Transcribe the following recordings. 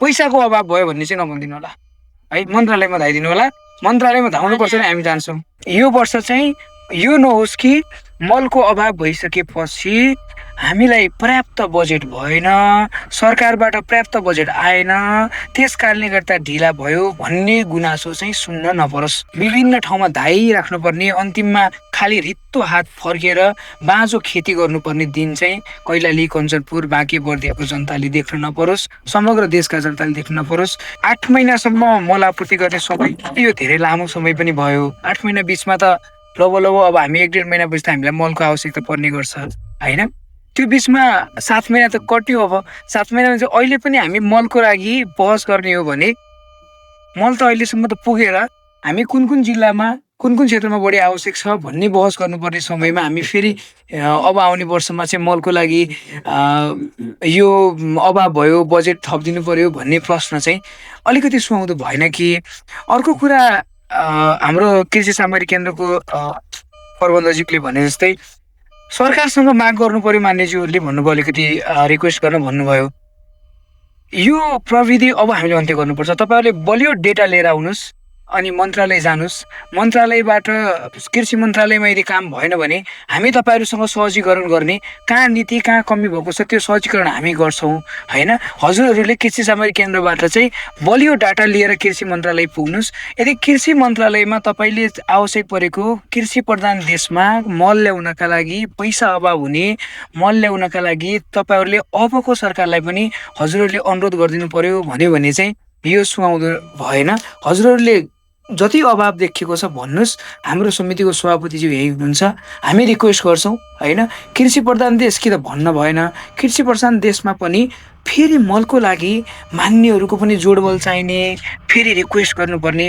पैसाको अभाव भयो भन्ने चाहिँ नभनिदिनु होला है। मन्त्रालयमा धाइदिनु होला, मन्त्रालयमा धाउनुपर्छ नि, हामी जान्छौँ। यो वर्ष चाहिँ यो नहोस् कि मलको अभाव भइसकेपछि हामीलाई पर्याप्त बजेट भएन, सरकारबाट पर्याप्त बजेट आएन, त्यस कारणले गर्दा ढिला भयो भन्ने गुनासो चाहिँ सुन्न नपरोस्। विभिन्न ठाउँमा धाइ राख्नुपर्ने, अन्तिममा खाली रित्तो हात फर्केर बाँझो खेती गर्नुपर्ने दिन चाहिँ कैलाली, कञ्चनपुर, बाँके बर्दियाको जनताले देख्न नपरोस्, समग्र देशका जनताले देख्न नपरोस्। 8 महिनासम्म मल आपूर्ति गर्ने समय, यो धेरै लामो समय पनि भयो। 8 महिना बिचमा त लबो अब हामी 1-1.5 महिनापछि त हामीलाई मलको आवश्यकता पर्ने गर्छ होइन। त्यो बिचमा 7 महिना त कट्यो। अब 7 महिनामा चाहिँ अहिले पनि हामी मलको लागि बहस गर्ने हो भने मल त अहिलेसम्म त पुगेर हामी कुन कुन जिल्लामा, कुन कुन क्षेत्रमा बढी आवश्यक छ भन्ने बहस गर्नुपर्ने समयमा हामी फेरि अब आउने वर्षमा चाहिँ मलको लागि यो अभाव भयो, बजेट थपिदिनु पर्यो भन्ने प्रश्न चाहिँ अलिकति सुहाउँदो भएन कि। अर्को कुरा, हाम्रो कृषि सामग्री केन्द्रको प्रबन्धकज्यूले भने जस्तै सरकारसँग माग गर्नु पर्यो। मान्यज्यूहरूले भन्नुभयो, अलिकति रिक्वेस्ट गर्न भन्नुभयो, यो प्रविधि अब हामीले अन्त्य गर्नुपर्छ। तपाईँहरूले बलियो डेटा लिएर आउनुहोस् अनि मन्त्रालय जानुहोस्। मन्त्रालयबाट, कृषि मन्त्रालयमा यदि काम भएन भने हामी तपाईँहरूसँग सहजीकरण गर्ने, कहाँ नीति कहाँ कमी भएको छ त्यो सहजीकरण हामी गर्छौँ होइन। हजुरहरूले कृषि सामग्री केन्द्रबाट चाहिँ बलियो डाटा लिएर कृषि मन्त्रालय पुग्नुहोस्। यदि कृषि मन्त्रालयमा तपाईँले आवश्यक परेको कृषि प्रधान देशमा मल ल्याउनका लागि पैसा अभाव हुने, मल ल्याउनका लागि तपाईँहरूले अबको सरकारलाई पनि हजुरहरूले अनुरोध गरिदिनु पर्यो भन्यो भने चाहिँ यो सुहाउँदो भएन। हजुरहरूले जति अभाव देखिएको छ भन्नुहोस्, हाम्रो समितिको सभापतिज्यू यही हुनुहुन्छ, हामी रिक्वेस्ट गर्छौँ होइन। कृषि प्रधान देश कि त भन्न भएन, कृषि प्रधान देशमा पनि फेरि मलको लागि मान्यहरूको पनि जोडबल चाहिने, फेरि रिक्वेस्ट गर्नुपर्ने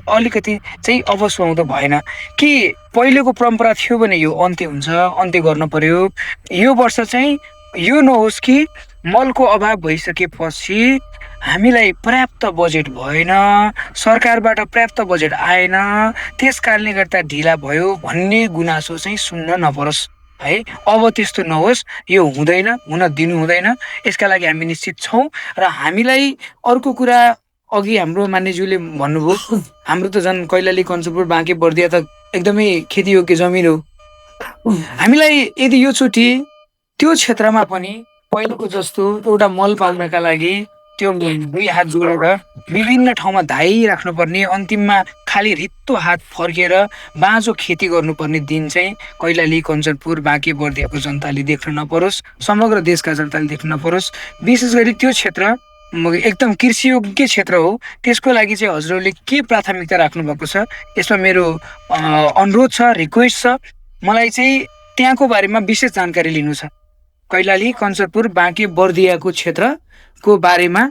अलिकति चाहिँ अब सुहाउँदो भएन कि पहिलेको परम्परा थियो भने यो अन्त्य हुन्छ, अन्त्य गर्न पर्यो। यो वर्ष चाहिँ यो नहोस् कि मलको अभाव भइसकेपछि हामीलाई पर्याप्त बजेट भएन, सरकारबाट पर्याप्त बजेट आएन, त्यस कारणले गर्दा ढिला भयो भन्ने गुनासो चाहिँ सुन्न नपरोस् है। अब त्यस्तो नहोस्, यो हुँदैन, हुन दिनु हुँदैन। यसका लागि हामी निश्चित छौँ। र हामीलाई अर्को कुरा, अघि हाम्रो मान्यज्यूले भन्नुभयो, हाम्रो त झन् कैलाली, कञ्चनपुर, बाँके बर्दिया त एकदमै खेतीयोग्य जमिन हो। हामीलाई यदि यो चोटि त्यो क्षेत्रमा पनि पहिलेको जस्तो एउटा मल पाउनका लागि त्यो 2 हात जोडेर विभिन्न ठाउँमा धाइ राख्नुपर्ने, अन्तिममा खाली रित्तो हात फर्केर बाँझो खेती गर्नुपर्ने दिन चाहिँ कैलाली, कञ्चनपुर, बाँके बर्दियाको जनताले देख्न नपरोस्, समग्र देशका जनताले देख्न नपरोस्। विशेष गरी त्यो क्षेत्र एकदम कृषियोग्य क्षेत्र हो, त्यसको लागि चाहिँ हजुरहरूले के प्राथमिकता राख्नु भएको छ, यसमा मेरो अनुरोध छ, रिक्वेस्ट छ। मलाई चाहिँ त्यहाँको बारेमा विशेष जानकारी लिनु छ। कैलाली, कञ्चनपुर, बाँके बर्दियाको क्षेत्रको बारेमा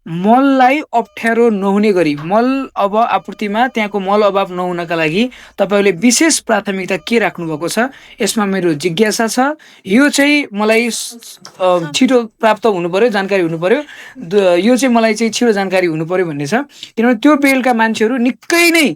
मललाई अप्ठ्यारो नहुने गरी, मल अब आपूर्तिमा त्यहाँको मल अभाव नहुनका लागि तपाईँहरूले विशेष प्राथमिकता के राख्नुभएको छ, यसमा मेरो जिज्ञासा छ। यो चाहिँ मलाई छिटो प्राप्त हुनु पर्यो, जानकारी हुनु पर्यो। यो चाहिँ मलाई चाहिँ छिटो जानकारी हुनु पर्यो भन्ने छ, किनभने त्यो बेलका मान्छेहरू निकै नै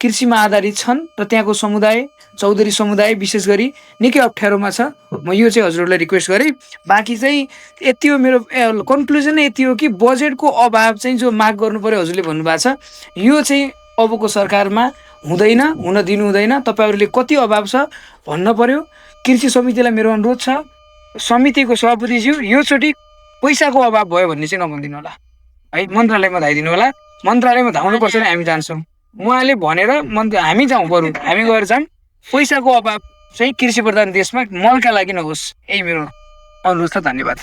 कृषिमा आधारित छन् र त्यहाँको समुदाय, चौधरी समुदाय विशेष गरी निकै अप्ठ्यारोमा छ। म यो चाहिँ हजुरहरूलाई रिक्वेस्ट गरेँ। बाँकी चाहिँ यति हो, मेरो कन्क्लुजन नै यति हो कि बजेटको अभाव चाहिँ जो माग गर्नु पर्यो हजुरले भन्नुभएको छ, यो चाहिँ अबको सरकारमा हुँदैन, हुन दिनु हुँदैन। तपाईँहरूले कति अभाव छ भन्न पर्यो। कृषि समितिलाई मेरो अनुरोध छ, समितिको सभापतिज्यू योचोटि पैसाको अभाव भयो भन्ने चाहिँ नभनिदिनु होला है। मन्त्रालयमा धाइदिनु होला, मन्त्रालयमा धाउनुपर्छ नि, हामी जान्छौँ। उहाँले भनेर हामी जाउँ, बरु हामी गएर जाऊँ। पैसाको अभाव चाहिँ कृषि प्रधान देशमा मलका लागि नहोस्, यही मेरो अनुरोध छ। धन्यवाद।